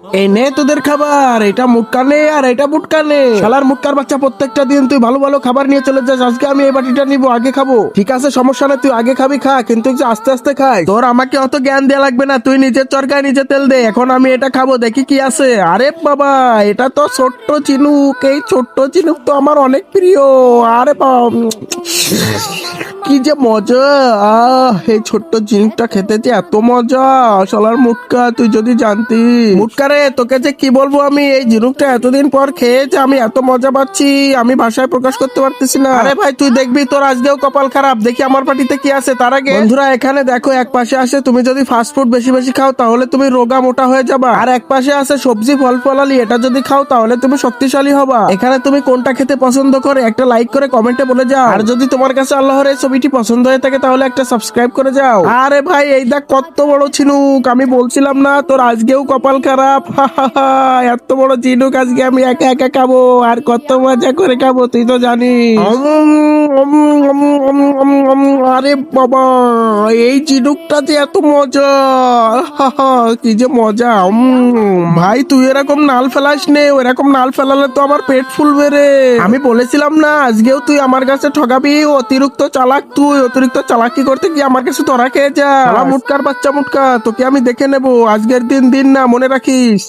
এই নে তোদের খাবার, এটা মুটকা নে আর এটা মুটকা নে। শালার মুটকার বাচ্চা, প্রত্যেকটা দিন তুই ভালো ভালো খাবার নিয়ে চলে যাস, আজকে আমি এই বাটিটা নিবো, আগে খাবো। ঠিক আছে, সমস্যা নেই, তুই আগে খাবি খা, কিন্তু একটু আস্তে আস্তে খাই। তোর আমাকে অত জ্ঞান দেয়া লাগবে না, তুই নিজের চরকায় নিজে তেল দে। এখন আমি এটা খাবো, দেখি কি আছে। আরে বাবা, এটা তো ছোট্ট চিনুক। এই ছোট্ট চিনুক তো আমার অনেক প্রিয়। আরে বাবা, কি যে মজা। এই ছোট্ট জিনিসটা খেতে যে এত মজা। শালার মুটকা, তুই যদি জানতি। মুটকা রে, তোকে যে কি বলবো আমি, এই ঝিনুকটা এতদিন পর খেয়েছে আমি এত মজা পাচ্ছি, আমি ভাষায় প্রকাশ করতে পারতেছি না। আরে ভাই, তুই দেখবি তোর আজকেও কপাল খারাপ। দেখি আমার পাটিতে কি আছে। তার আগে বন্ধুরা, এখানে দেখো, এক পাশে আসে তুমি যদি ফাস্ট ফুড বেশি বেশি খাও তাহলে তুমি রোগা মোটা হয়ে যাবা, আর এক পাশে আছে সবজি ফল ফলালি, এটা যদি খাও তাহলে তুমি শক্তিশালী হবা। এখানে তুমি কোনটা খেতে পছন্দ করে একটা লাইক করে কমেন্টে বলে যাও, আর যদি তোমার কাছে আল্লাহর এই ছবিটি পছন্দ হয়ে থাকে তাহলে একটা সাবস্ক্রাইব করে যাও। আরে ভাই, এই দেখ কত বড় ঝিনুক, আমি বলছিলাম না তোর আজকেও কপাল খারাপ। এত বড় ঝিনুক আজকে আমি একা একা খাবো, আর কত মজা করে খাবো তুই তো জানিস। আরে বাবা, এই ঝিনুকটা যে এত মজা। কি যে মজা। ভাই, তুই এরকম নাল ফেলাস নে, এরকম নাল ফেলালে তো আমার পেট ফুলবে রে। আমি বলেছিলাম না আজকেও তুই আমার কাছে ঠগাবি। অতিরিক্ত চালাক তুই, অতিরিক্ত চালাকি করতে গিয়ে আমার কাছে ধরা খেয়ে যা। মুটকার বাচ্চা মুটকা, তোকে আমি দেখে নেবো। আজকের দিন দিন না, মনে রাখিস।